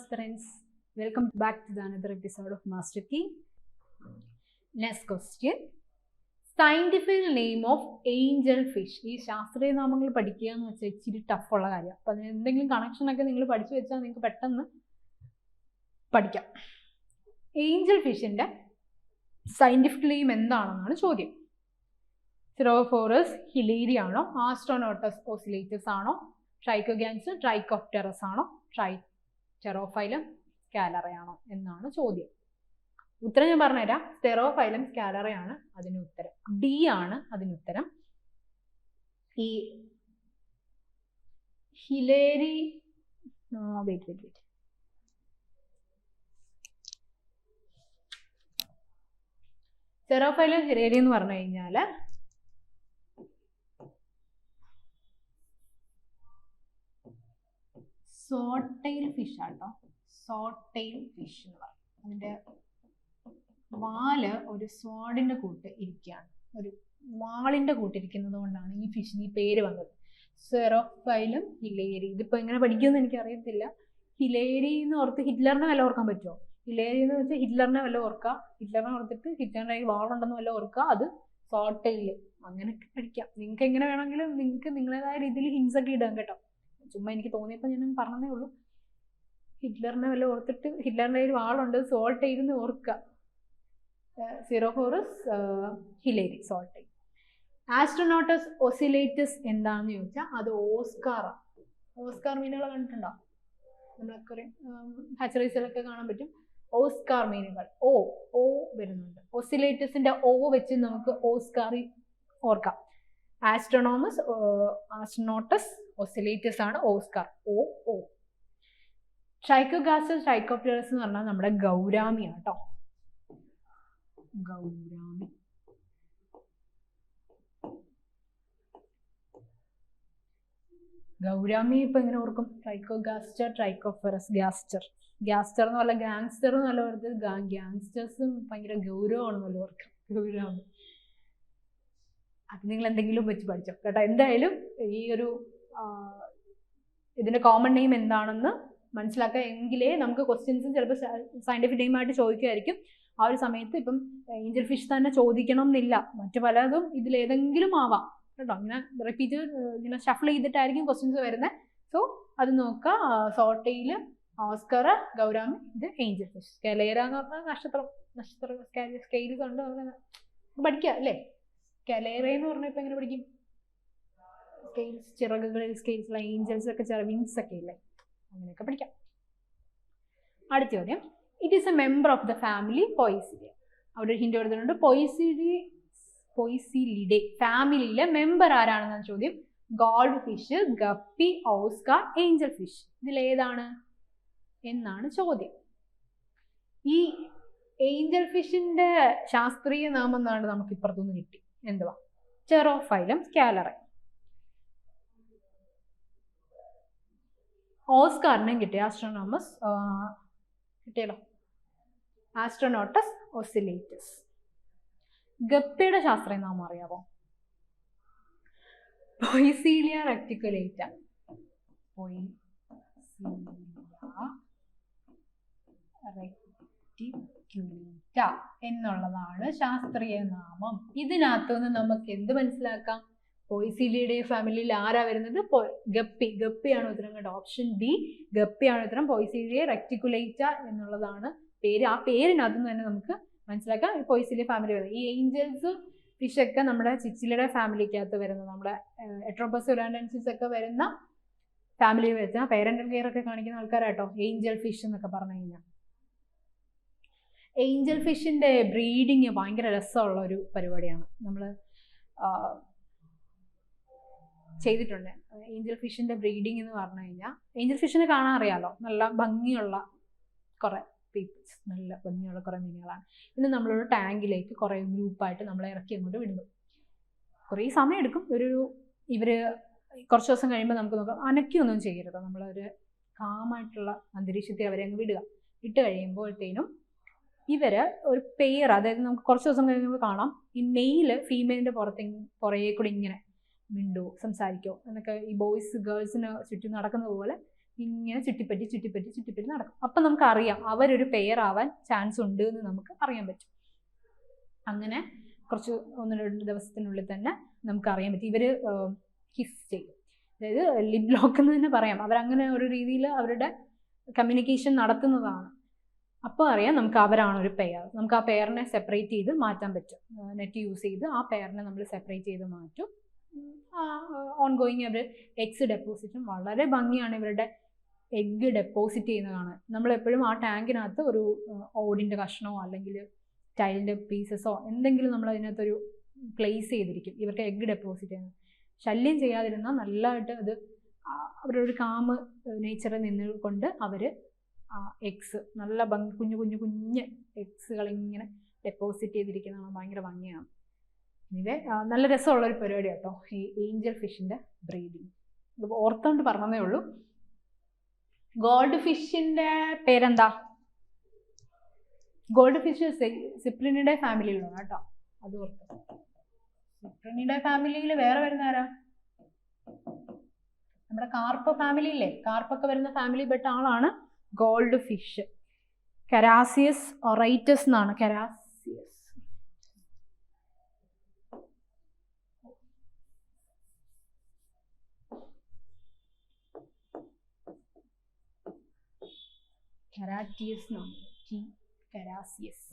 aspirants, welcome back to another episode of Master Key. Next question. Scientific name of angel fish. ഈ ശാസ്ത്രീയ നാമങ്ങൾ പഠിക്കുക എന്ന് വെച്ചാൽ ഇച്ചിരി ടഫുള്ള കാര്യം. അപ്പം അതിന് എന്തെങ്കിലും കണക്ഷനൊക്കെ നിങ്ങൾ പഠിച്ചു വെച്ചാൽ നിങ്ങൾക്ക് പെട്ടെന്ന് പഠിക്കാം. ഏഞ്ചൽ ഫിഷിൻ്റെ സയൻറ്റിഫിക് നെയിം എന്താണെന്നാണ് ചോദ്യം. സിറോഫോറസ് ഹിലേരി ആണോ, ആസ്ട്രോനോട്ടസ് ഓസിലേറ്റസ് ആണോ, ട്രൈക്കോഗാൻസ് ട്രൈക്കോപ്റ്ററസ് ആണോ, സ്റ്റെറോഫൈലം സ്കാലറയാണോ എന്നാണ് ചോദ്യം. ഉത്തരം ഞാൻ പറഞ്ഞുതരാം. സ്റ്റെറോഫൈലം സ്കാലറയാണ് അതിന് ഉത്തരം. ഡി ആണ് അതിനുത്തരം. ഈ ഹിലേരി വെയിറ്റ് സ്റ്റെറോഫൈലം ഹിലേരി എന്ന് പറഞ്ഞു കഴിഞ്ഞാൽ സോട്ടെയിൽ ഫിഷ് ആട്ടോ. സോട്ടെയിൽ ഫിഷ് എന്ന് പറയും. അതിൻ്റെ വാല് ഒരു സ്വാഡിൻ്റെ കൂട്ട് ഇരിക്കുകയാണ്, ഒരു വാളിൻ്റെ കൂട്ടിരിക്കുന്നത് കൊണ്ടാണ് ഈ ഫിഷിന് ഈ പേര് വന്നത്. സെറോഫൈലം ഹിലേരി. ഇതിപ്പോൾ എങ്ങനെ പഠിക്കുമെന്ന് എനിക്കറിയത്തില്ല. ഹിലേരി എന്ന് ഓർത്ത് ഹിറ്റ്ലറിനെ വല്ല ഓർക്കാൻ പറ്റുമോ? ഹിലേരി എന്ന് വെച്ചാൽ ഹിറ്റ്ലറിനെ വല്ല ഓർക്കുക, ഹിറ്റ്ലറിനെ ഓർത്തിട്ട് ഹിറ്റ്ലറിൻ്റെ വാളുണ്ടെന്ന് വല്ല ഓർക്കുക, അത് സോട്ടെയിൽ, അങ്ങനെയൊക്കെ പഠിക്കാം. നിങ്ങൾക്ക് എങ്ങനെ വേണമെങ്കിലും നിങ്ങൾക്ക് നിങ്ങളേതായ രീതിയിൽ ഹിൻസ് ഒക്കെ ഇടാം കേട്ടോ. ചുമ്മാ എനിക്ക് തോന്നിയപ്പോൾ ഞാൻ പറഞ്ഞതേ ഉള്ളൂ. ഹിറ്റ്ലറിനെ വല്ല ഓർത്തിട്ട് ഹിറ്റ്ലറിൻ്റെ കയ്യിൽ വാളുണ്ട്, സോൾട്ടെയിൽ എന്ന് ഓർക്കുക. സിറോഫോറസ് ഹിലേരി, സോൾട്ടെയിൽ. ആസ്ട്രോനോട്ടസ് ഓസിലേറ്റസ് എന്താണെന്ന് ചോദിച്ചാൽ അത് ഓസ്കാറാണ്. ഓസ്കാർ മീനുകൾ കണ്ടിട്ടുണ്ടോ? നമ്മളൊക്കെ ഹാച്ചറീസിലൊക്കെ കാണാൻ പറ്റും ഓസ്കാർ മീനുകൾ. ഓ വരുന്നുണ്ട്. ഓസിലേറ്റസിന്റെ ഓ വെച്ച് നമുക്ക് ഓസ്കാറി ഓർക്കാം. ആസ്ട്രോനോട്ടസ് ഓസിലേറ്റസ് ആണ് ഓസ്കാർ. ഓ. ട്രൈക്കോഗാസ്റ്റർ ട്രൈക്കോപ്റ്ററസ് എന്ന് പറഞ്ഞാൽ നമ്മുടെ ഗൗരാമിയാണ് കേട്ടോ. ഗൗരാമി. ഗൗരാമി ഇപ്പൊ എങ്ങനെ ഓർക്കും? ട്രൈക്കോഗാസ്റ്റർ ട്രൈക്കോഫറസ്. ഗ്യാസ്റ്റർ എന്ന് പറഞ്ഞാൽ ഗാങ്സ്റ്റർ എന്നല്ല പറഞ്ഞത്. ഗ്യാങ്സ്റ്റേഴ്സും ഭയങ്കര ഗൗരവമാണെന്നല്ല ഓർക്കാം. ഗൗരാമി. അത് നിങ്ങൾ എന്തെങ്കിലും വെച്ച് പഠിച്ചോ കേട്ടോ. എന്തായാലും ഈ ഒരു ഇതിന്റെ കോമൺ നെയിം എന്താണെന്ന് മനസ്സിലാക്കുക. എങ്കിലേ നമുക്ക് ക്വസ്റ്റ്യൻസും ചിലപ്പോൾ സയന്റിഫിക് നെയിമായിട്ട് ചോദിക്കുമായിരിക്കും. ആ ഒരു സമയത്ത് ഇപ്പം ഏഞ്ചൽ ഫിഷ് തന്നെ ചോദിക്കണം എന്നില്ല, മറ്റു പലതും ഇതിലേതെങ്കിലും ആവാം കേട്ടോ. ഇങ്ങനെ റിപ്പീറ്റ് ഇങ്ങനെ ഷഫിൾ ചെയ്തിട്ടായിരിക്കും ക്വസ്റ്റ്യൻസ് വരുന്നത്. സോ അത് നോക്കുക. സോട്ടെയിൽ ഓസ്കർ, ഗൗരാമി, ഇത് ഏഞ്ചൽ ഫിഷ്. സ്കലേറ എന്ന് പറഞ്ഞാൽ നക്ഷത്രം സ്കെയിൽസ് ഉണ്ട്, പഠിക്കുക അല്ലേ. സ്കലേറ എന്ന് പറഞ്ഞാൽ ഇപ്പം എങ്ങനെ പഠിക്കും? സ്കെയിൽസ്, ചിറകുകളിൽ സ്കെയിൽസ്, ഏഞ്ചൽസ് ഒക്കെ വിങ്സ് ഒക്കെ ഇല്ലേ, അങ്ങനെയൊക്കെ പഠിക്കാം. അടുത്ത ചോദ്യം. It is a member of the family Poecilia. അവിടെ ഒരു ഹിന്റ് കൊടുത്തിട്ടുണ്ട്. പോയിസിലിഡേ ഫാമിലിയിലെ മെമ്പർ ആരാണെന്നാണ് ചോദ്യം. Goldfish, guppy, Oscar, angelfish. ഇതിലേതാണ് എന്നാണ് ചോദ്യം. ഈ ഏഞ്ചൽ ഫിഷിന്റെ ശാസ്ത്രീയ നാമം എന്നാണ് നമുക്ക് ഇപ്പുറത്തുനിന്ന് കിട്ടി. എന്തുവാ? സ്റ്റെറോഫൈലം സ്കാലറൈ. ഓസ്കാറിനും കിട്ടി. കിട്ടിയല്ലോ. ആസ്ട്രോനോട്ടസ് ഓസിലേറ്റസ്. ഗപ്പിയുടെ ശാസ്ത്രീയ നാമം അറിയാമോ? പൊയ്സീലിയ റെക്ടിക്കുലേറ്റ. എന്നുള്ളതാണ് ശാസ്ത്രീയ നാമം. ഇതിനകത്തുനിന്ന് നമുക്ക് എന്ത് മനസ്സിലാക്കാം? പോയിസീലിയുടെ ഫാമിലിയിൽ ആരാ വരുന്നത്? ഗപ്പിയാണ് ഉത്തരം കേട്ടോ. ഓപ്ഷൻ ബി ഗപ്പിയാണ് ഉത്തരം. പോയിസീലിയ റെക്ടിക്കുലേറ്റ എന്നുള്ളതാണ് പേര്. ആ പേരിനകത്ത് നിന്ന് തന്നെ നമുക്ക് മനസ്സിലാക്കാം പോയിസീലിയ ഫാമിലി വരുന്നത്. ഈ ഏഞ്ചൽസ് ഫിഷൊക്കെ നമ്മുടെ ചിച്ചിലിയുടെ ഫാമിലിക്കകത്ത് വരുന്നത്, നമ്മുടെ എട്രോപ്പസ് ഉരാൻഡൻസിസ് ഒക്കെ വരുന്ന ഫാമിലി വരുന്ന പേരന്റൽ കെയർ ഒക്കെ കാണിക്കുന്ന ആൾക്കാരാട്ടോ ഏഞ്ചൽ ഫിഷ് എന്നൊക്കെ പറഞ്ഞു കഴിഞ്ഞാൽ. ഏഞ്ചൽ ഫിഷിന്റെ ബ്രീഡിങ് ഭയങ്കര രസമുള്ള ഒരു പരിപാടിയാണ്. നമ്മൾ ചെയ്തിട്ടുണ്ട്. ഏഞ്ചൽ ഫിഷിന്റെ ബ്രീഡിങ് എന്ന് പറഞ്ഞു കഴിഞ്ഞാൽ, ഏഞ്ചൽ ഫിഷിനെ കാണാൻ അറിയാലോ, നല്ല ഭംഗിയുള്ള കുറെ പീപ്പിൾസ്, നല്ല ഭംഗിയുള്ള കുറെ മീനുകളാണ്. ഇന്ന് നമ്മളൊരു ടാങ്കിലേക്ക് കുറെ ഗ്രൂപ്പായിട്ട് നമ്മളെ ഇറക്കി അങ്ങോട്ട് വിടുന്നു. കുറേ സമയം എടുക്കും. ഇവര് കുറച്ച് ദിവസം കഴിയുമ്പോൾ നമുക്ക് നോക്കാം. അനക്കിയൊന്നും ചെയ്യരുത്. നമ്മളൊരു കാമായിട്ടുള്ള അന്തരീക്ഷത്തിൽ അവരെ അങ്ങ് വിടുക. ഇട്ട് കഴിയുമ്പോഴത്തേനും ഇവര് ഒരു പെയർ, അതായത് നമുക്ക് കുറച്ച് ദിവസം കഴിയുമ്പോൾ കാണാം ഈ മെയില് ഫീമെയിലിന്റെ പുറകെ കൂടി ഇങ്ങനെ മിണ്ടോ സംസാരിക്കോ എന്നൊക്കെ ഈ ബോയ്സ് ഗേൾസിന് ചുറ്റും നടക്കുന്നത് പോലെ ഇങ്ങനെ ചുറ്റിപ്പറ്റി നടക്കും. അപ്പം നമുക്കറിയാം അവരൊരു പെയർ ആവാൻ ചാൻസ് ഉണ്ട് എന്ന് നമുക്ക് അറിയാൻ പറ്റും. അങ്ങനെ കുറച്ച് 1-2 ദിവസത്തിനുള്ളിൽ തന്നെ നമുക്കറിയാൻ പറ്റും. ഇവർ കിസ് ചെയ്യും, അതായത് ലിപ് ലോക്ക് എന്ന് തന്നെ പറയാം. അവരങ്ങനെ ഒരു രീതിയിൽ അവരുടെ കമ്മ്യൂണിക്കേഷൻ നടത്തുന്നതാണ്. അപ്പോൾ അറിയാം നമുക്ക് അവരാണ് ഒരു പെയർ. നമുക്ക് ആ പെയറിനെ സെപ്പറേറ്റ് ചെയ്ത് മാറ്റാൻ പറ്റും. നെറ്റ് യൂസ് ചെയ്ത് ആ പെയറിനെ നമ്മൾ സെപ്പറേറ്റ് ചെയ്ത് മാറ്റും. ഓൺഗോയിങ് അവർ എഗ്സ് ഡെപ്പോസിറ്റും വളരെ ഭംഗിയാണ് ഇവരുടെ എഗ്ഗ് ഡെപ്പോസിറ്റ് ചെയ്യുന്നതാണ്. നമ്മളെപ്പോഴും ആ ടാങ്കിനകത്ത് ഒരു ഓടിൻ്റെ കഷ്ണമോ അല്ലെങ്കിൽ ടൈലിൻ്റെ പീസസോ എന്തെങ്കിലും നമ്മൾ അതിനകത്തൊരു പ്ലേസ് ചെയ്തിരിക്കും ഇവർക്ക് എഗ്ഗ് ഡെപ്പോസിറ്റ് ചെയ്യുന്നത്. ശല്യം ചെയ്യാതിരുന്നാൽ നല്ലതായിട്ട് അത് അവരുടെ ഒരു കാമ് നേച്ചറിൽ നിന്നുകൊണ്ട് അവർ എഗ്സ് നല്ല കുഞ്ഞ് എഗ്സുകൾ ഇങ്ങനെ ഡെപ്പോസിറ്റ് ചെയ്തിരിക്കുന്നതാണ്. ഭയങ്കര ഭംഗിയാണ്. ഇനിവേ നല്ല രസമുള്ളൊരു പരിപാടി കേട്ടോ ഈ ഏഞ്ചൽ ഫിഷിൻ്റെ ബ്രീഡിങ്. ഓർത്തോണ്ട് പറഞ്ഞതേ ഉള്ളൂ. ഗോൾഡ് ഫിഷിൻ്റെ പേരെന്താ? ഗോൾഡ് ഫിഷ് സിപ്രിനിഡേ ഫാമിലിയിലാണ് കേട്ടോ, അത് ഓർത്തോ. സിപ്രിനിഡേ ഫാമിലിയിൽ വേറെ വരുന്ന ആരാ? നമ്മുടെ കാർപ്പ് ഫാമിലി ഇല്ലേ, കാർപ്പൊക്കെ വരുന്ന ഫാമിലി പെട്ട ആളാണ് ഗോൾഡ് ഫിഷ്. കരാസിയസ് ഒറൈറ്റസ് എന്നാണ്. കരാസിയസ് കരാറ്റിയസ് എന്നാണ്. കരാസിയസ്.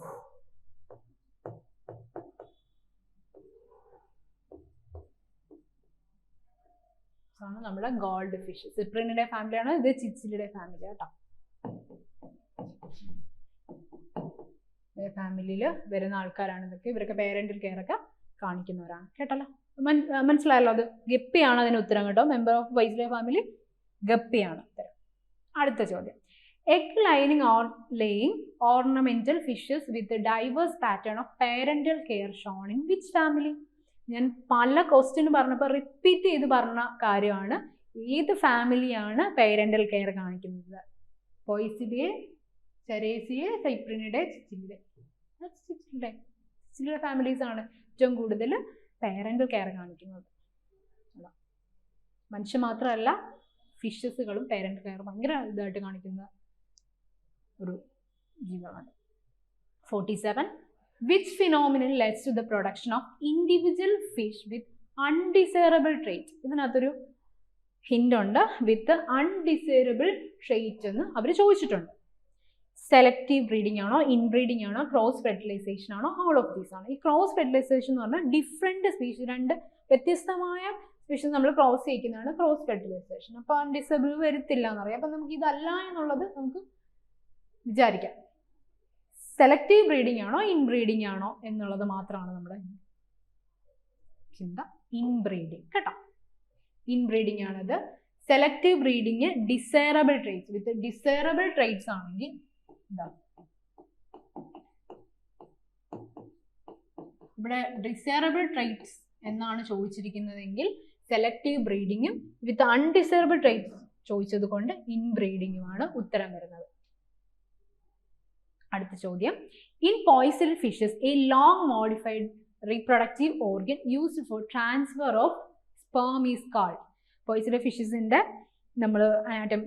ആണ് നമ്മുടെ ഗോൾഡ് ഫിഷ്. സിപ്രിനിഡേ ഫാമിലിയാണ്. ഇത് ചിച്ചിലിഡേ ഫാമിലി കേട്ടോ. ഫാമിലിയിൽ വരുന്ന ആൾക്കാരാണ് ഇതൊക്കെ. ഇവരൊക്കെ പേരന്റൽ കെയർ ഒക്കെ കാണിക്കുന്നവരാണ് കേട്ടല്ലോ. മനസ്സിലായല്ലോ? അത് ഗപ്പിയാണ് അതിന് ഉത്തരം കേട്ടോ. മെമ്പർ ഓഫ് വൈസ്ലേ ഫാമിലി ഗപ്പിയാണ് ഉത്തരം. അടുത്ത ചോദ്യം. Egg lining or laying ornamental fishes with diverse pattern of parental care shown in which family? ഞാൻ പല ക്വസ്റ്റ്യൻ പറഞ്ഞപ്പോൾ റിപ്പീറ്റ് ചെയ്ത് പറഞ്ഞ കാര്യമാണ്. ഏത് ഫാമിലിയാണ് പേരന്റൽ കെയർ കാണിക്കുന്നത്? പോയിസിഡിയെ, സെറേസിയെ, സൈപ്രിനിഡേ, ചിച്ചിലിഡേ. ചിച്ചിലിഡേ ഫാമിലീസ് ആണ് ഏറ്റവും കൂടുതൽ പേരന്റൽ കെയർ കാണിക്കുന്നത്. മനുഷ്യൻ മാത്രമല്ല ഫിഷസുകളും പേരന്റൽ കെയർ ഭയങ്കര ഇതായിട്ട് കാണിക്കുന്ന ഒരു ജീവനാണ്. 47. Which phenomenon leads to the production of individual fish with undesirable trait? ഇതിനകത്തൊരു ഹിന്റ് ഉണ്ട്. വിത്ത് അൺഡിസൈറബിൾ ട്രേറ്റ് എന്ന് അവർ ചോദിച്ചിട്ടുണ്ട്. സെലക്റ്റീവ് ബ്രീഡിംഗ് ആണോ, ഇൻബ്രീഡിംഗ് ആണോ, ക്രോസ് ഫെർട്ടിലൈസേഷൻ ആണോ? ഓൾ ഓഫ് ദീസ് ആണ്. ഈ ക്രോസ് ഫെർട്ടിലൈസേഷൻ എന്ന് പറഞ്ഞാൽ ഡിഫറെൻറ്റ് സ്പീഷീസ്, 2 വ്യത്യസ്തമായ സ്പീഷീസ് നമ്മൾ ക്രോസ് ചെയ്യിക്കുന്നതാണ് ക്രോസ് ഫെർട്ടിലൈസേഷൻ. അപ്പോൾ അൺഡിസൈറബിൾ വരത്തില്ല എന്നറിയാം. അപ്പം നമുക്ക് ഇതല്ല എന്നുള്ളത് നമുക്ക് വിചാരിക്കാം. സെലക്റ്റീവ് ബ്രീഡിംഗ് ആണോ, ഇൻബ്രീഡിംഗ് ആണോ എന്നുള്ളത് മാത്രമാണ് നമ്മുടെ ചിന്ത. ഇൻബ്രീഡിംഗ് കേട്ടോ, ഇൻബ്രീഡിംഗ് ആണത്. Selective breeding desirable traits with desirable traits ആണെങ്കിൽ ഇതാ ഇവിടെ ഡിസൈറബിൾ ട്രേറ്റ്സ് എന്നാണ് ചോദിച്ചിരിക്കുന്നതെങ്കിൽ സെലക്റ്റീവ് ബ്രീഡിങ്ങും വിത്ത് അൺഡിസൈറബിൾ ട്രേറ്റ്സ് ചോദിച്ചത് കൊണ്ട് ഇൻബ്രീഡിങ്ങുമാണ് ഉത്തരം വരുന്നത്. അടുത്ത ചോദ്യം. In poison fishes a long modified reproductive organ used for transfer of sperm is called. Poison ഫിഷസിൻ്റെ നമ്മൾ അനാറ്റം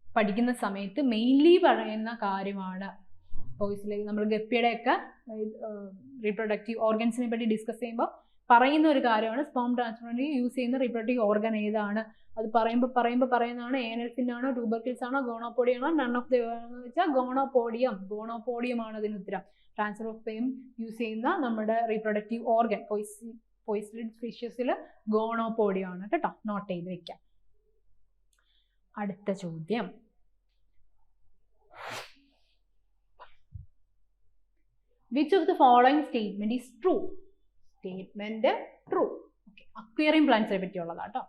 പഠിക്കുന്ന സമയത്ത് മെയിൻലി പറയുന്ന കാര്യമാണ്. പോയിസണിലേക്ക് നമ്മൾ ഗപ്പിയുടെയൊക്കെ റീപ്രൊഡക്റ്റീവ് ഓർഗൻസിനെ പറ്റി ഡിസ്കസ് ചെയ്യുമ്പോൾ പറയുന്ന ഒരു കാര്യമാണ് സ്പേം ട്രാൻസ്ഫറിന് യൂസ് ചെയ്യുന്ന റീപ്രൊഡക്റ്റീവ് ഓർഗൻ ഏതാണ്. അത് പറയുന്നതാണ് ഏനൽ ഫിൻ ആണോ, ട്യൂബർക്കിൾസ് ആണോ, ഗോണോപോഡിയം ആണോ, നൺ ഓഫ് ദ എന്ന് വെച്ചാൽ ഗോണോപോഡിയം ആണ് അതിന് ഉത്തരം. ട്രാൻസ്ഫർ ഓഫ് സ്പേം യൂസ് ചെയ്യുന്ന നമ്മുടെ റീപ്രൊഡക്റ്റീവ് ഓർഗൻ പോയിസൺ ഫിഷസിൽ ഗോണോപോഡിയം ആണ് കേട്ടോ. നോട്ട് ചെയ്ത് വെക്കാം. അടുത്ത ചോദ്യം. Which of the following statement is true? Statement true. Okay, aquarium പ്ലാന്റ്സിനെ പറ്റിയുള്ളതാണ് കേട്ടോ.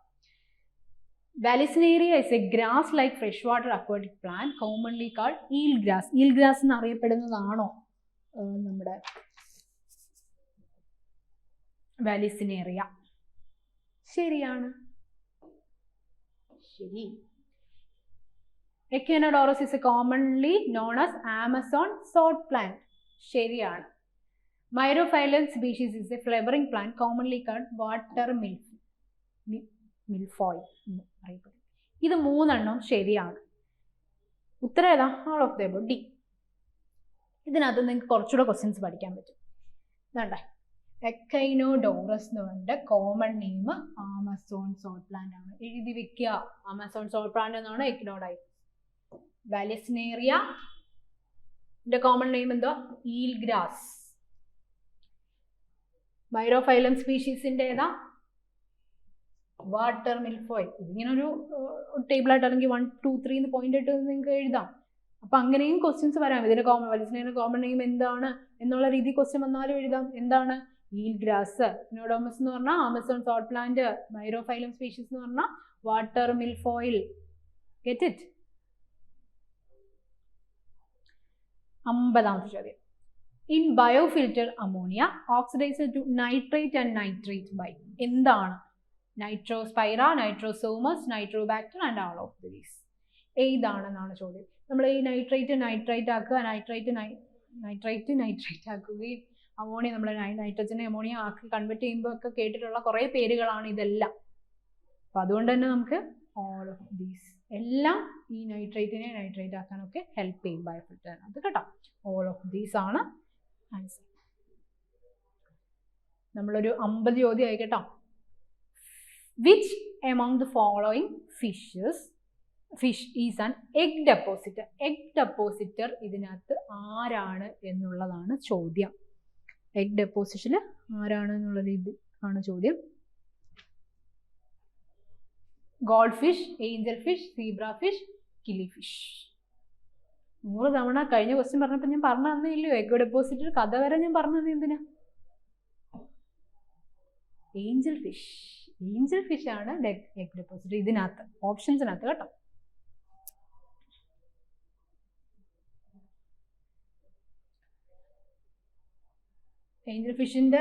Vallisneria is a grass like fresh water aquatic plant commonly called eel grass. Eel grass എന്നറിയപ്പെടുന്നതാണോ നമ്മുടെ വാലിസിനേറിയ? ശരിയാണ്, ശരി. Echinodorus is a commonly known as Amazon sword plant. ശരിയാണ്. Myriophyllum species is a flowering plant commonly called water മിൽഫോയ് എന്ന് അറിയപ്പെടും. ഇത് 3 ശരിയാണ്. ഉത്തരം ഏതാ? All of the above, D. ഇതിനകത്ത് നിങ്ങൾക്ക് കുറച്ചുകൂടെ ക്വസ്റ്റ്യൻസ് പഠിക്കാൻ പറ്റും. വേണ്ടേ? എക്കൈനോഡോറസ് എന്ന് പറഞ്ഞിട്ട് common name Amazon sword plant ആണ്. എഴുതി വെക്കുക. ആമസോൺ സോൾട്ട് പ്ലാന്റ് എന്നാണ് എക്കിനോഡൈസ്. വാലിസ്നേറിയ കോമൺ നെയിം എന്തോ? Eel grass. മൈറോഫൈലം സ്പീഷീസിന്റെ ഏതാ? Water milfoil. ഇതിങ്ങനെ ഒരു ടേബിളായിട്ട് അല്ലെങ്കിൽ 1, 2, 3 എന്ന് പോയിന്റ് ആയിട്ട് നിങ്ങൾക്ക് എഴുതാം. അപ്പൊ അങ്ങനെയും ക്വസ്റ്റ്യൻസ് വരാം. ഇതിന്റെ വാലിസ്നേറിയ കോമൺ നെയിം എന്താണ് എന്നുള്ള രീതി ക്വസ്റ്റ്യൻ വന്നാലും എഴുതാം. എന്താണ്? Eel grass. എക്കിനോഡോമസ് എന്ന് പറഞ്ഞാൽ Amazon sword plant. Myriophyllum species എന്ന് പറഞ്ഞാൽ വാട്ടർ മിൽഫോയിൽ. Get it? 50ാമത്തെ ചോദ്യം. In biofilter ammonia oxidise to nitrate and nitrate by. എന്താണ്? Nitrospira, Nitrosomonas, Nitrobacter and all of these. ഏതാണെന്നാണ് ചോദ്യം. നമ്മൾ ഈ നൈട്രേറ്റ് ആക്കുക, നൈട്രേറ്റ് ആക്കുകയും അമോണിയ നമ്മൾ നൈട്രജനെ അമോണിയ ആക്കി കൺവെർട്ട് ചെയ്യുമ്പോൾ ഒക്കെ കേട്ടിട്ടുള്ള കുറേ പേരുകളാണ് ഇതെല്ലാം. അപ്പം അതുകൊണ്ട് തന്നെ നമുക്ക് ഓൾ ഓഫ് ദീസ് എല്ലാം ഈ നൈട്രേറ്റിനെ നൈട്രേറ്റ് ആക്കാനൊക്കെ ഹെൽപ്പ് ചെയ്യും ബയോഫിൽറ്ററിനകത്ത് കേട്ടോ. ഓൾ ഓഫ് ദീസ് ആണ് ആൻസർ. നമ്മളൊരു 50 ചോദ്യമായി കേട്ടോ. Which among the following fish is an egg depositor. Egg depositor ഇതിനകത്ത് ആരാണ് എന്നുള്ളതാണ് ചോദ്യം. എഗ് ഡെപ്പോസിഷന് ആരാണ് എന്നുള്ള രീതി ആണ് ചോദ്യം. Goldfish, angelfish, zebrafish, killifish. 100 തവണ കഴിഞ്ഞ ക്വസ്റ്റ്യൻ പറഞ്ഞപ്പോൾ ഞാൻ പറഞ്ഞു തന്നില്ലയോ എഗ് ഡെപ്പോസിറ്റർ കഥ വരെ ഞാൻ പറഞ്ഞത് എന്തിനാ? Angel fish. ഏഞ്ചൽ ഫിഷ് ആണ് എഗ് ഡെപ്പോസിറ്റർ ഇതിനകത്ത് ഓപ്ഷൻസിനകത്ത് കേട്ടോ. ഏഞ്ചൽ ഫിഷിന്റെ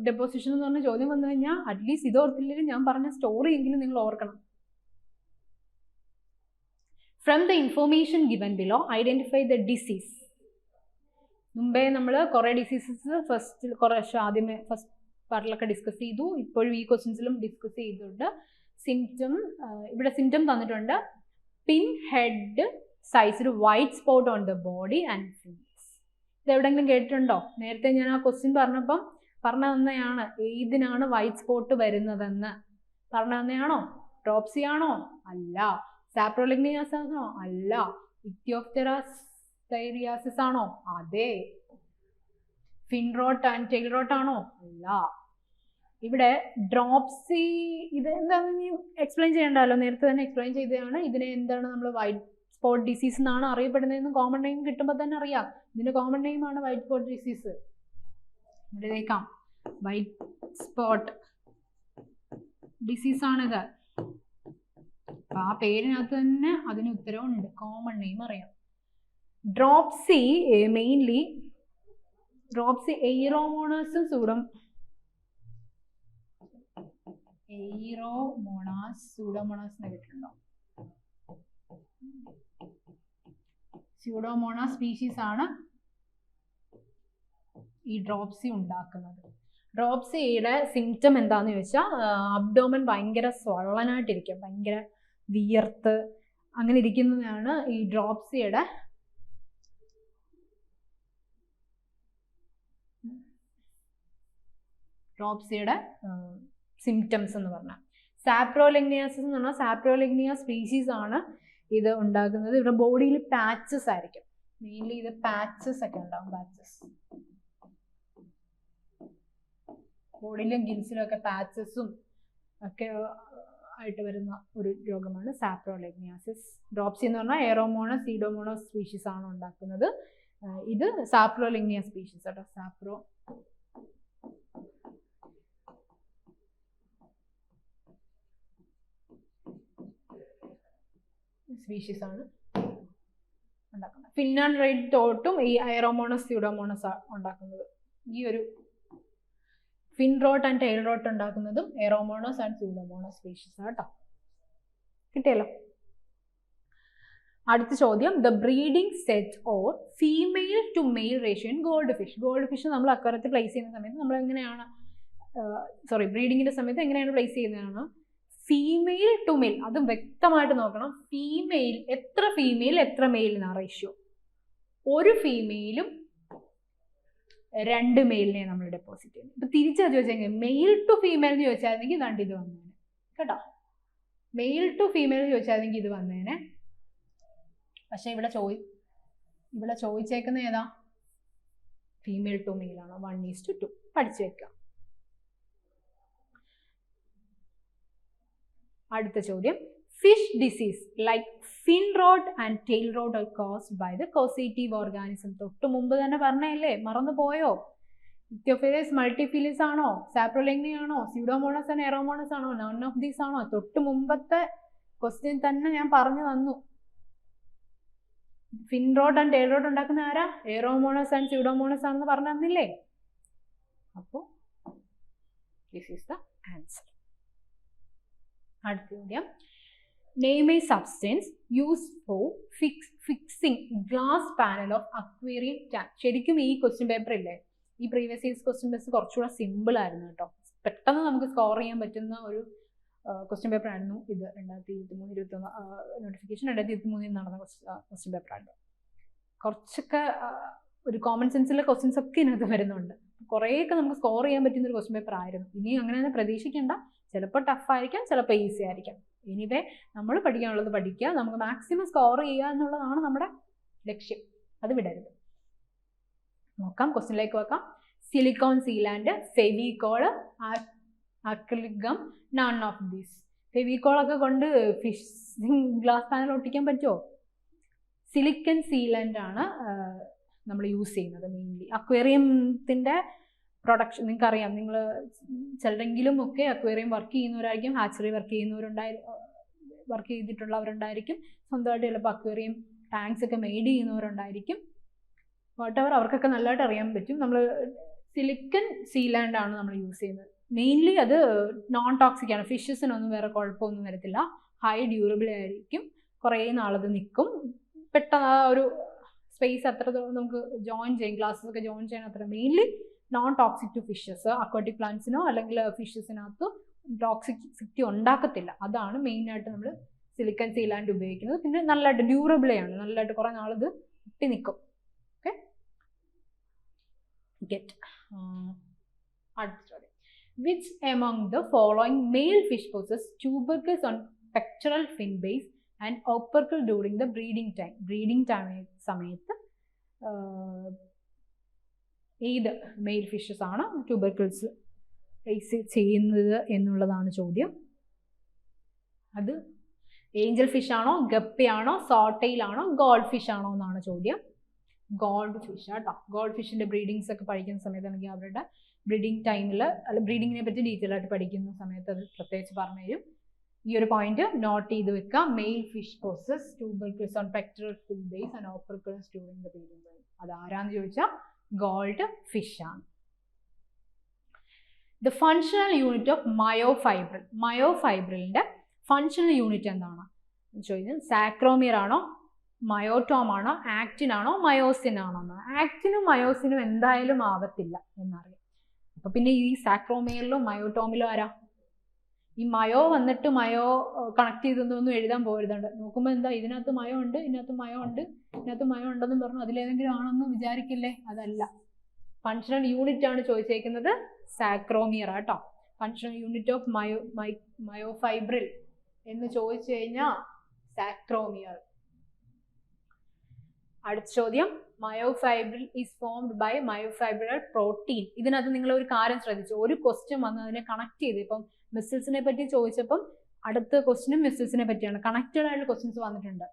ഡെപ്പോസിഷൻ എന്ന് പറഞ്ഞ ചോദ്യം വന്നു കഴിഞ്ഞാൽ അറ്റ്ലീസ്റ്റ് ഇത് ഓർത്തില്ലെങ്കിലും ഞാൻ പറഞ്ഞ സ്റ്റോറി എങ്കിലും നിങ്ങൾ ഓർക്കണം. From the information given below identify the disease. മുമ്പേ നമ്മൾ കുറേ ഡിസീസസ് ആദ്യമേ ഫസ്റ്റ് പാർട്ടിലൊക്കെ ഡിസ്കസ് ചെയ്തു. ഇപ്പോഴും ഈ ക്വസ്റ്റ്യൻസിലും ഡിസ്കസ് ചെയ്തിട്ടുണ്ട്. സിംറ്റം ഇവിടെ സിംറ്റം തന്നിട്ടുണ്ട്. Pin head sized white spot on the body and fins. ഇതെവിടെയെങ്കിലും കേട്ടിട്ടുണ്ടോ? നേരത്തെ ഞാൻ ആ ക്വസ്റ്റ്യൻ പറഞ്ഞപ്പം പറഞ്ഞു തന്നെയാണ് ഏതിനാണ് വൈറ്റ് സ്പോട്ട് വരുന്നതെന്ന് പറഞ്ഞു തന്നെയാണോ? ഡ്രോപ്സി ആണോ? അല്ല. സാപ്രോലിഗ്നിയാസിസ് ആണോ? അല്ല. ഇക്തിയോപ്റ്റെറോസൈറിയാസിസ് ആണോ? അതെ. Fin rot and tail rot ആണോ? അല്ല. ഇവിടെ ഡ്രോപ്സി ഇത് എന്താണെന്ന് എക്സ്പ്ലെയിൻ ചെയ്യണ്ടല്ലോ, നേരത്തെ തന്നെ എക്സ്പ്ലെയിൻ ചെയ്തതാണ്. ഇതിനെ എന്താണ് നമ്മൾ വൈറ്റ് സ്പോട്ട് ഡിസീസ് എന്നാണ് അറിയപ്പെടുന്നതെന്ന് കോമൺ നെയിം കിട്ടുമ്പോൾ തന്നെ അറിയാം. ഇതിന്റെ കോമൺ നെയിം ആണ് വൈറ്റ് സ്പോട്ട് ഡിസീസ്. ഇവിടേക്കാം വൈറ്റ് സ്പോട്ട് ഡിസീസ് ആണിത്. അപ്പൊ ആ പേരിനകത്ത് തന്നെ അതിന് ഉത്തരവുണ്ട്, കോമൺ നെയിം അറിയാം. ഡ്രോപ്സി മെയിൻലി ഡ്രോപ്സി എയ്റോമോണാസും സൂഡോമോണാസ് കേട്ടിട്ടുണ്ടോ? സ്യൂഡോമോണാസ് സ്പീഷീസ് ആണ് ഈ ഡ്രോപ്സി ഉണ്ടാക്കുന്നത്. ഡ്രോപ്സിയുടെ സിംറ്റം എന്താന്ന് ചോദിച്ചാൽ അബ്ഡോമൻ ഭയങ്കര സ്വള്ളനായിട്ടിരിക്കും, ഭയങ്കര വിയർത്ത് അങ്ങനെ ഇരിക്കുന്നതാണ് ഈ ഡ്രോപ്സിയുടെ സിംറ്റംസ് എന്ന് പറഞ്ഞാൽ. സാപ്രോലിഗ്നിയാസിസ് എന്ന് പറഞ്ഞാൽ സാപ്രോലിഗ്നിയ സ്പീഷീസ് ആണ് ഇത് ഉണ്ടാക്കുന്നത്. ഇവിടെ ബോഡിയിൽ പാച്ചസ് ആയിരിക്കും, മെയിൻലി ഇത് പാച്ചസ് ഒക്കെ ഉണ്ടാവും. പാച്ചസ് ബോഡിയിലും ഗിൽസിലും ഒക്കെ പാച്ചസും ഒക്കെ ആയിട്ട് വരുന്ന ഒരു രോഗമാണ് സാപ്രോലിഗ്നിയാസിസ്. ഡ്രോപ്സി എന്ന് പറഞ്ഞാൽ എയറോമോണസ് സീഡോമോണസ് സ്പീഷീസ് ആണ് ഉണ്ടാക്കുന്നത്. ഇത് സാപ്രോലിഗ്നിയ സ്പീഷീസ് കേട്ടോ. സാപ്രോ സ്പീഷീസ് ആണ് ഉണ്ടാക്കുന്നത്. ഫിൻ ആൻഡ് റൈറ്റ് തോട്ടും ഈ എയറോമോണസ് സ്യൂഡോമോണസ് ഉണ്ടാക്കുന്നത്. ഈ ഒരു fin rot and tail rot ഉണ്ടാക്കുന്നതും എയറോമോണസ് ആൻഡ് സ്യൂഡോമോണസ് സ്പീഷീസ് ആട്ടോ. കിട്ടിയല്ലോ. അടുത്ത ചോദ്യം, the breeding set or female to male ratio in goldfish. Goldfish നമ്മൾ അക്വാറിയത്തിൽ പ്ലേസ് ചെയ്യുന്ന സമയത്ത് നമ്മൾ എങ്ങനെയാണ് ബ്രീഡിങ്ങിന്റെ സമയത്ത് എങ്ങനെയാണ് പ്ലേസ് ചെയ്യുന്നതാണ്? ഫീമെയിൽ ടു മെയിൽ, അത് വ്യക്തമായിട്ട് നോക്കണം. ഫീമെയിൽ എത്ര ഫീമെയിൽ എത്ര മെയിലിനാ റേഷ്യോ? ഒരു ഫീമെയിലും 2 മെയിലിനെ നമ്മൾ ഡെപ്പോസിറ്റ് ചെയ്യുന്നു. ഇപ്പൊ തിരിച്ചു ചോദിച്ചെങ്കിൽ മെയിൽ ടു ഫീമെയിൽ എന്ന് ചോദിച്ചായിരുന്നെങ്കിൽ ഇത് വന്നേനെ കേട്ടോ. മെയിൽ ടു ഫീമെയിൽ ചോദിച്ചായിരുന്നെങ്കിൽ ഇത് വന്നേനെ. പക്ഷെ ഇവിടെ ചോദിച്ചേക്കുന്ന ഏതാ? ഫീമെയിൽ ടു മെയിൽ ആണോ? 1:2 പഠിച്ചു വെക്കാം. അടുത്ത ചോദ്യം, fish disease like fin rot and tail rot are caused by the causative organism. തൊട്ട് മുമ്പ് തന്നെ പറഞ്ഞല്ലേ, മറന്നു പോയോ? ഇക്തിയോഫിലിസ് മൾട്ടിഫിലിസ് ആണോ? സാപ്രോലിംഗ്നി ആണോ? സ്യൂഡോമോണസ് ആൻഡ് എറോമോണസ് ആണോ? നൺ ഓഫ് ദീസ് ആണോ? തൊട്ട് മുമ്പത്തെ ക്വസ്റ്റ്യൻ തന്നെ ഞാൻ പറഞ്ഞു തന്നു. Fin rot and tail rot ഉണ്ടാക്കുന്ന ആരാ? എറോമോണസ് ആൻഡ് സ്യൂഡോമോണസ് ആണെന്ന് പറഞ്ഞു തന്നില്ലേ? അപ്പോൾ ദിസ് ഈസ് ദ ആൻസർ. അടുത്ത ചോദ്യം, name A substance use for fixing glass panel of aquarium tank. ശരിക്കും ഈ ക്വസ്റ്റ്യൻ പേപ്പർ ഇല്ലേ, ഈ പ്രീവിയസ് ഇയേഴ്സ് ക്വസ്റ്റ്യൻ പേപ്പർ കുറച്ചുകൂടെ സിമ്പിൾ ആയിരുന്നു കേട്ടോ. പെട്ടെന്ന് നമുക്ക് സ്കോർ ചെയ്യാൻ പറ്റുന്ന ഒരു ക്വസ്റ്റ്യൻ പേപ്പർ ആയിരുന്നു ഇത്. 2023-21 നോട്ടിഫിക്കേഷൻ 2023 നടന്ന ക്വസ്റ്റ്യൻ പേപ്പറായിരുന്നു. കുറച്ചൊക്കെ ഒരു കോമൺ സെൻസിലെ ക്വസ്റ്റ്യൻസ് ഒക്കെ ഇതിനകത്ത് വരുന്നുണ്ട്. കുറേയൊക്കെ നമുക്ക് സ്കോർ ചെയ്യാൻ പറ്റുന്ന ഒരു ക്വസ്റ്റ്യൻ പേപ്പർ ആയിരുന്നു. ഇനി അങ്ങനെ തന്നെ പ്രതീക്ഷിക്കേണ്ട. ചിലപ്പോൾ ടഫ് ആയിരിക്കാം, ചിലപ്പോൾ ഈസി ആയിരിക്കാം. എനിവേ നമ്മൾ പഠിക്കാനുള്ളത് പഠിക്കുക, നമുക്ക് മാക്സിമം സ്കോർ ചെയ്യുക എന്നുള്ളതാണ് നമ്മുടെ ലക്ഷ്യം. അത് വിടരുത്. നോക്കാം, ക്വസ്റ്റ്യനിലേക്ക് വെക്കാം. Silicone sealant, Fevicol, acrylic gum, none of these. ഫെവിക്കോളൊക്കെ കൊണ്ട് ഫിഷിംഗ് ഗ്ലാസ് പാനൽ ഒട്ടിക്കാൻ പറ്റുമോ? സിലിക്കൺ സീലാൻഡ് ആണ് നമ്മൾ യൂസ് ചെയ്യുന്നത് മെയിൻലി. അക്വേറിയത്തിൻ്റെ പ്രൊഡക്ഷൻ നിങ്ങൾക്കറിയാം, നിങ്ങൾ ചിലരെങ്കിലും ഒക്കെ അക്വേറിയം വർക്ക് ചെയ്യുന്നവരായിരിക്കും, ഹാച്ചറി വർക്ക് ചെയ്തിട്ടുള്ളവരുണ്ടായിരിക്കും, സ്വന്തമായിട്ട് ചിലപ്പോൾ അക്വേറിയം ടാങ്ക്സ് ഒക്കെ മെയ്ഡ് ചെയ്യുന്നവരുണ്ടായിരിക്കും. വാട്ടെവർ, അവർക്കൊക്കെ നല്ലതായിട്ട് അറിയാൻ പറ്റും. നമ്മൾ സിലിക്കൺ സീലാൻഡ് ആണ് നമ്മൾ യൂസ് ചെയ്യുന്നത്. മെയിൻലി അത് നോൺ ടോക്സിക് ആണ്. ഫിഷസിനൊന്നും വേറെ കുഴപ്പമൊന്നും വരത്തില്ല. ഹൈ ഡ്യൂറബിൾ ആയിരിക്കും, കുറേ നാളത് നിൽക്കും. പെട്ടെന്ന് ആ ഒരു സ്പേസ് അത്ര നമുക്ക് ജോയിൻ ചെയ്യും, ഗ്ലാസ്സസ് ഒക്കെ ജോയിൻ ചെയ്യാൻ അത്ര. Mainly non toxic to fishes. Aquatic പ്ലാന്റ്സിനോ അല്ലെങ്കിൽ ഫിഷസിനകത്തോ ടോക്സിസിറ്റി ഉണ്ടാക്കത്തില്ല. അതാണ് മെയിനായിട്ട് നമ്മൾ സിലിക്കൺ സീലാൻഡ് ഉപയോഗിക്കുന്നത്. പിന്നെ നല്ലതായിട്ട് ഡ്യൂറബിളാണ്, നല്ലതായിട്ട് കുറേ നാളിത് ഒട്ടി നിൽക്കും. Okay, get. അടുത്ത ചോദ്യം, which among the following male fish possess tubercles on pectoral fin base and opercle during the breeding time? breeding time സമയത്ത് ഏത് മെയിൽ ഫിഷസ് ആണ് ട്യൂബർക്കിൾസ് ഫേസ് ചെയ്യുന്നത് എന്നുള്ളതാണ് ചോദ്യം. അത് ഏഞ്ചൽ ഫിഷ് ആണോ, ഗപ്പി ആണോ, സോട്ടയിൽ ആണോ, ഗോൾഡ് ഫിഷ് ആണോ എന്നാണ് ചോദ്യം. ഗോൾഡ് ഫിഷ് ആട്ടോ. ഗോൾഡ് ഫിഷിൻ്റെ ബ്രീഡിങ്സ് ഒക്കെ പഠിക്കുന്ന സമയത്താണെങ്കിൽ അവരുടെ ബ്രീഡിങ് ടൈമിൽ അല്ല ബ്രീഡിങ്ങിനെ പറ്റി ഡീറ്റെയിൽ ആയിട്ട് പഠിക്കുന്ന സമയത്ത് അത് പ്രത്യേകിച്ച് പറഞ്ഞു തരും. ഈ ഒരു പോയിന്റ് നോട്ട് ചെയ്ത് വെക്കുക. Male fish possess tubercles on pectoral fin base and opercles during the breeding time. അത് ആരാന്ന് ചോദിച്ചാൽ ഗോൾഡ് ഫിഷ് ആണ്. The functional unit of myofibril. മയോഫൈബ്രിലിന്റെ ഫങ്ഷണൽ യൂണിറ്റ് എന്താണ് ചോദിച്ചത്? സാക്രോമിയർ ആണോ, മയോട്ടോം ആണോ, ആക്റ്റിൻ ആണോ, മയോസിൻ ആണോ എന്നാണ്. ആക്റ്റിനും മയോസിനും എന്തായാലും ആവത്തില്ല എന്നറിയാം. അപ്പൊ പിന്നെ ഈ സാക്രോമിയറിലും മയോട്ടോമിലും ആരാ? ഈ മയോ വന്നിട്ട് മയോ കണക്ട് ചെയ്തൊന്നും എഴുതാൻ പോരുന്നുണ്ട്. നോക്കുമ്പോൾ എന്താ, ഇതിനകത്ത് മയോ ഉണ്ട്, ഇതിനകത്ത് മയോ ഉണ്ട്, ഇതിനകത്ത് മയോ ഉണ്ടെന്നും പറഞ്ഞു അതിലേതെങ്കിലും ആണെന്ന് വിചാരിക്കില്ലേ? അതല്ല. ഫങ്ഷണൽ യൂണിറ്റ് ആണ് ചോദിച്ചേക്കുന്നത്, സാക്രോമിയർ ആട്ടോ. ഫങ്ഷണൽ യൂണിറ്റ് ഓഫ് മയോഫൈബ്രിൽ എന്ന് ചോദിച്ചു കഴിഞ്ഞാൽ സാക്രോമിയർ. അടുത്ത ചോദ്യം, മയോഫൈബ്രിൽ ഈസ് ഫോംഡ് ബൈ മയോഫൈബ്രിൽ പ്രോട്ടീൻ. ഇതിനകത്ത് നിങ്ങൾ ഒരു കാര്യം ശ്രദ്ധിച്ചു, ഒരു ക്വസ്റ്റ്യൻ വന്ന് അതിനെ കണക്ട് ചെയ്ത്, ഇപ്പം മിസ്സിൽസിനെ പറ്റി ചോദിച്ചപ്പം അടുത്ത ക്വസ്റ്റ്യനും മിസ്സിൽസിനെ പറ്റിയാണ്. കണക്റ്റഡ് ആയിട്ടുള്ള ക്വസ്റ്റ്യൻസ് വന്നിട്ടുണ്ട്.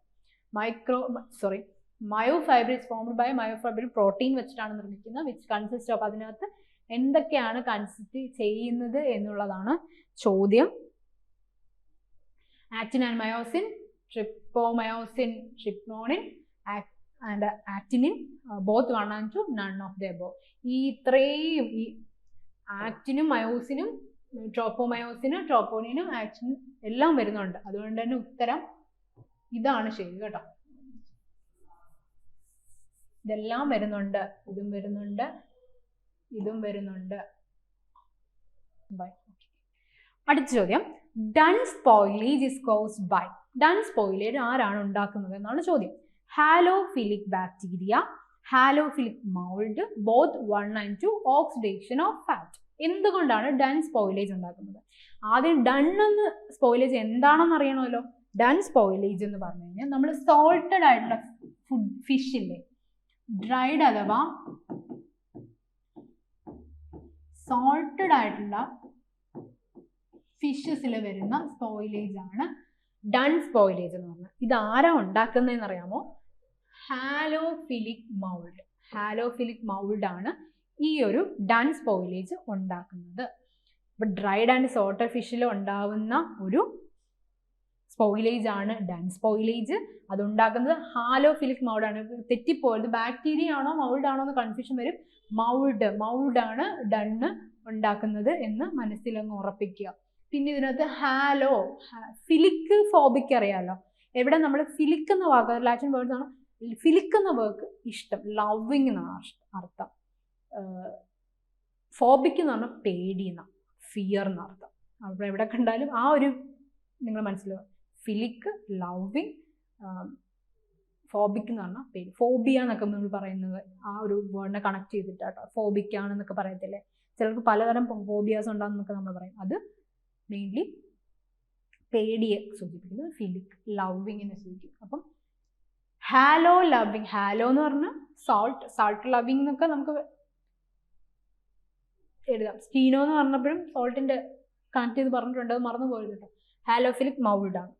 മയോഫൈബ്രിൽ ഈസ് ഫോംഡ് ബൈ മയോഫൈബ്രിൽ പ്രോട്ടീൻ വെച്ചിട്ടാണ് നിർമ്മിക്കുന്നത്. വിച്ച് കൺസിസ്റ്റ് ഓഫ്, അതിനകത്ത് എന്തൊക്കെയാണ് കൺസിസ്റ്റ് ചെയ്യുന്നത് എന്നുള്ളതാണ് ചോദ്യം. Actin and myosin, tropomyosin, troponin and actinin, both 1 and 2, none of the above. ഈ ഇത്രയും ഈ ആക്റ്റിനും മയോസിനും ട്രോപ്പോമയോസിനും ട്രോപ്പോണിനും ആക്റ്റിനും എല്ലാം വരുന്നുണ്ട്. അതുകൊണ്ട് തന്നെ ഉത്തരം ഇതാണ് ശരി കേട്ടോ. ഇതെല്ലാം വരുന്നുണ്ട്, ഇതും വരുന്നുണ്ട്, ഇതും വരുന്നുണ്ട്. അടുത്ത ചോദ്യം, dun spoilage is caused by. Dun spoilage ആരാണ് ഉണ്ടാക്കുന്നത് എന്നാണ് ചോദ്യം. Halophilic bacteria, halophilic mould, both 1 and 2, oxidation of fat. എന്തുകൊണ്ടാണ് ഡൺ സ്പോയിലേജ് ഉണ്ടാക്കുന്നത്? ആദ്യം ഡൺ എന്ന് സ്പോയിലേജ് എന്താണെന്ന് അറിയണമല്ലോ. ഡൺ സ്പോയിലേജ് എന്ന് പറഞ്ഞു കഴിഞ്ഞാൽ നമ്മൾ സോൾട്ടഡ് ആയിട്ടുള്ള ഫിഷ് ഇല്ലേ, ഡ്രൈഡ് അഥവാ സോൾട്ടഡ് ആയിട്ടുള്ള ഫിഷസിൽ വരുന്ന സ്പോയിലേജ് ആണ് ഡൺ സ്പോയിലേജ് എന്ന് പറഞ്ഞാൽ. ഇത് ആരാ ഉണ്ടാക്കുന്നതെന്ന് അറിയാമോ? ഹാലോഫിലിക് മൗൾഡ്. ഹാലോഫിലിക് മൗൾഡ് ആണ് ഈ ഒരു ഡൺ സ്പോയിലേജ് ഉണ്ടാക്കുന്നത്. അപ്പൊ ഡ്രൈഡ് ആൻഡ് സോൾട്ടഡ് ഫിഷിൽ ഉണ്ടാവുന്ന ഒരു സ്പോയിലേജ് ആണ് ഡൺ സ്പോയിലേജ്. അതുണ്ടാക്കുന്നത് ഹാലോഫിലിക് മൗൾഡ് ആണ്. തെറ്റിപ്പോയത് ബാക്ടീരിയ ആണോ മൗൾഡ് ആണോ എന്ന് കൺഫ്യൂഷൻ വരും. മൗൾഡ് ആണ് ഡണ്ണ് ഉണ്ടാക്കുന്നത് എന്ന് മനസ്സിലങ്ങ് ഉറപ്പിക്കുക. പിന്നെ ഇതിനകത്ത് ഫിലിക്ക് ഫോബിക് അറിയാലോ. എവിടെ നമ്മൾ ഫിലിക്ക് എന്ന വാക്ക് ലാറ്റിൻ വേർഡ്സ് ആണ്. ഫിലിക്ക് എന്ന വാക്ക് ഇഷ്ടം, ലവിങ് എന്നാണ് അർത്ഥം. ഫോബിക് എന്ന് പറഞ്ഞാൽ പേടി എന്നാണ്, ഫിയർ എന്നർത്ഥം. അവിടെ എവിടെ കണ്ടാലും ആ ഒരു നിങ്ങൾ മനസ്സിലാവും. ഫിലിക്ക്, ലവിങ്, ഫോബിക് എന്ന് പറഞ്ഞാൽ പേടി. ഫോബിയ എന്നൊക്കെ നമ്മൾ പറയുന്നത് ആ ഒരു വേർഡിനെ കണക്ട് ചെയ്തിട്ടാട്ടോ. ഫോബിക് ആണെന്നൊക്കെ പറയത്തില്ലേ. ചിലർക്ക് പലതരം ഫോബിയാസ് ഉണ്ടാകുന്നൊക്കെ നമ്മൾ പറയും. അത് മെയിൻലി പേടിയെ സൂചിപ്പിക്കുന്നത്. ഫിലിക് ലവിങ്ങിനെ സൂചിപ്പിക്കും. അപ്പം ഹാലോ ലവിങ്, ഹാലോ എന്ന് പറഞ്ഞാൽ സാൾട്ട് ലവിങ് എന്നൊക്കെ നമുക്ക് എഴുതാം. സ്റ്റീനോ എന്ന് പറഞ്ഞപ്പോഴും സോൾട്ടിന്റെ കണക്ട് ചെയ്ത് പറഞ്ഞിട്ടുണ്ട്, അത് മറന്നു പോയത് കേട്ടോ. ഹാലോഫിലിക് മൗൾഡ് ആണ്.